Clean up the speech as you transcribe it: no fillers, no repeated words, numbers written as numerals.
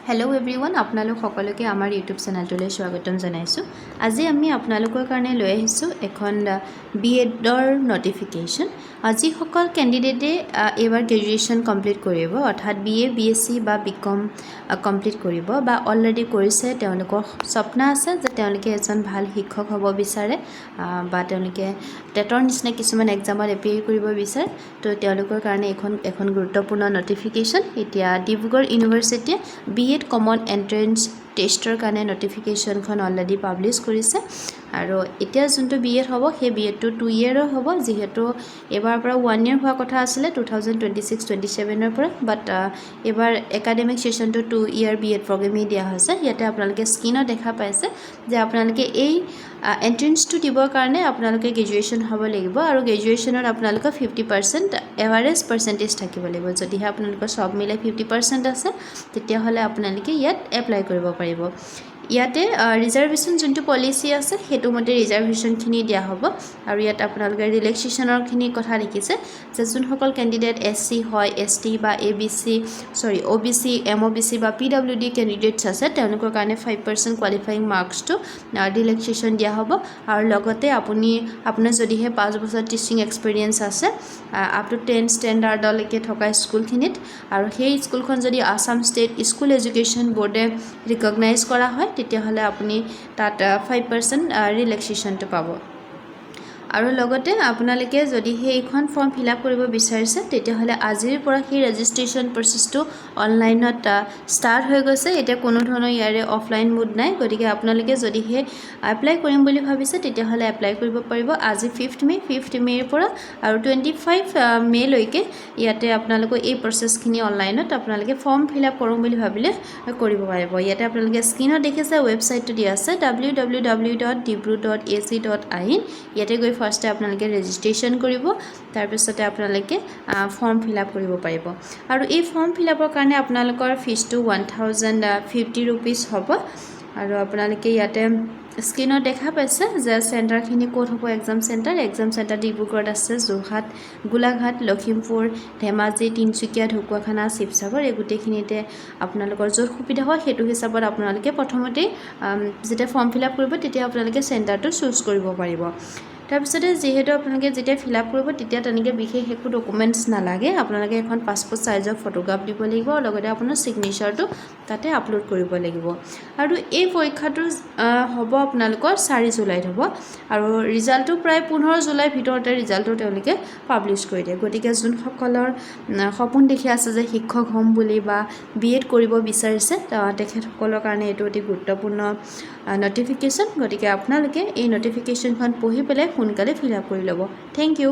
Hello everyone आपनालोक सकलोके आमार YouTube चेनेलटोले स्वागतम जनाइছো। আজি আমি আপোনালোকৰ কাৰণে লৈ আহিছো এখন বিএডৰ নটিফিকেশন। আজি সকল ক্যান্ডিডেটে এবাৰ গ্ৰেজুৱেচন কমপ্লিট কৰিব, অৰ্থাৎ বিএ বিএসসি বা বিকম কমপ্লিট কৰিব বা অলৰেডি কৰিছে। তেওঁলোকৰ স্বপ্ন আছে যে তেওঁলোকে এজন ভাল শিক্ষক হ'ব বিচাৰে বা তেওঁলোকে টেটৰ নিচিনা কিছুমান এক্সামত এপিয়াৰ কৰিব বিচাৰে। তো তেওঁলোকৰ কাৰণে এখন গুৰুত্বপূৰ্ণ নটিফিকেশন। এতিয়া ডিব্ৰুগড় ইউনিভাৰ্চিটিয়ে বিএড কমন এন্ট্ৰেন্স টেষ্টৰ কাৰণে নটিফিকেশনখন অলৰেডি পাব্লিছ কৰিছে। আৰু এতিয়া যোনটো বিএড হ'ব সেই বিএডটো 2 ইয়াৰৰ হ'ব, যেহেতু এবাৰ পৰা 1 ইয়াৰ হোৱা কথা আছিলে 2026-27 পৰা, বাট এবাৰ একাডেমিক সেশনটো 2 ইয়াৰ বিএড প্ৰগ্ৰামেই দিয়া হৈছে। ইয়াতে আপোনালোকে স্ক্ৰীনত দেখা পাইছে যে আপোনালোকে এই এন্ট্ৰেন্সটো দিবৰ কাৰণে আপোনালোকে গ্ৰেজুৱেচন হ'ব লাগিব আৰু গ্ৰেজুৱেচনত আপোনালোকৰ 50% এভাৰেজ পাৰ্চেন্টেজ থাকিব লাগিব। যদিহে আপোনালোকৰ সব মিলাই 50% আছে তেতিয়াহ'লে আপোনালোকে ইয়াত এপ্লাই কৰিব পাৰিব। ইয়াতে ৰিজাৰ্ভেশ্যন যোনটো পলিচি আছে সেইটো মতে ৰিজাৰ্ভেশ্যনখিনি দিয়া হ'ব। আৰু ইয়াত আপোনালোকে ৰিলেক্সেশ্যনৰখিনি কথা লিখিছে যে যোনসকল ক্যান্ডিডেট এসসি হয়, এসটি বা ওবিসি এমওবিসি বা পিডব্লিউডি ক্যান্ডিডেটস আছে তেওঁলোকৰ কাৰণে 5% কোৱালিফাইং মাৰ্কসটো ৰিলেক্সেশ্যন দিয়া হ'ব। আৰু লগতে আপোনাৰ যদিহে 5 বছৰ টিচিং এক্সপিৰিয়েন্স আছে আপ টু 10 ষ্টেণ্ডাৰ্ডলৈকে থকা স্কুলখিনিত, আৰু সেই স্কুলখন যদি Assam state school education board recognise কৰা হয় তেতিয়াহ'লে আপুনি তাত 5% ৰিলেক্সেশ্যনটো পাব। আৰু লগতে আপোনালোকে যদি সেইখন ফৰ্ম ফিল আপ কৰিব বিচাৰিছে তেতিয়াহ'লে আজিৰ পৰা সেই ৰেজিষ্ট্ৰেশ্যন প্ৰচেছটো অনলাইনত ষ্টাৰ্ট হৈ গৈছে। এতিয়া কোনো ধৰণৰ ইয়াৰে অফলাইন মোড নাই, গতিকে আপোনালোকে যদিহে এপ্লাই কৰিম বুলি ভাবিছে তেতিয়াহ'লে এপ্লাই কৰিব পাৰিব। আজি 5th মে'ৰ পৰা আৰু 25 মে'লৈকে ইয়াতে আপোনালোকে এই প্ৰচেছখিনি অনলাইনত আপোনালোকে ফৰ্ম ফিল আপ কৰোঁ বুলি ভাবিলে কৰিব পাৰিব। ইয়াতে আপোনালোকে স্ক্ৰীনত দেখিছে ৱেবছাইটটো দিয়া আছে www.dibru.ac.in। ইয়াতে গৈ ফাৰ্ষ্টে আপোনালোকে ৰেজিষ্ট্ৰেশ্যন কৰিব, তাৰপিছতে আপোনালোকে ফৰ্ম ফিল আপ কৰিব পাৰিব। আৰু এই ফৰ্ম ফিল আপৰ কাৰণে আপোনালোকৰ ফিজটো 1050 ৰুপিজ হ'ব। আৰু আপোনালোকে ইয়াতে স্ক্ৰীনত দেখা পাইছে যে চেণ্টাৰখিনি ক'ত হ'ব। এক্সাম চেণ্টাৰ ডিব্ৰুগড়ত আছে, যোৰহাট, গোলাঘাট, লখিমপুৰ, ধেমাজি, তিনচুকীয়া, ঢকুৱাখানা, শিৱসাগৰ, এই গোটেইখিনিতে আপোনালোকৰ য'ত সুবিধা হয় সেইটো হিচাপত আপোনালোকে প্ৰথমতেই যেতিয়া ফৰ্ম ফিল আপ কৰিব তেতিয়া আপোনালোকে চেণ্টাৰটো চুজ কৰিব পাৰিব। তাৰপিছতে যিহেতু আপোনালোকে যেতিয়া ফিল আপ কৰিব তেতিয়া তেনেকৈ বিশেষ একো ডকুমেণ্টছ নালাগে। আপোনালোকে এখন পাছপোৰ্ট চাইজৰ ফটোগ্ৰাফ দিব লাগিব আৰু লগতে আপোনাৰ ছিগনেচাৰটো তাতে আপলোড কৰিব লাগিব। আৰু এই পৰীক্ষাটো হ'ব আপোনালোকৰ 4 জুলাইত হ'ব আৰু ৰিজাল্টটো প্ৰায় 15 জুলাইৰ ভিতৰতে ৰিজাল্টটো তেওঁলোকে পাব্লিছ কৰি দিয়ে। গতিকে যোনসকলৰ সপোন দেখি আছে যে শিক্ষক হ'ম বুলি বা বিএড কৰিব বিচাৰিছে তেখেতসকলৰ কাৰণে এইটো অতি গুৰুত্বপূৰ্ণ নটিফিকেশ্যন। গতিকে আপোনালোকে এই নটিফিকেশ্যনখন পঢ়ি পেলাই সোনকালে ফিল আপ কৰি ল'ব। Thank U.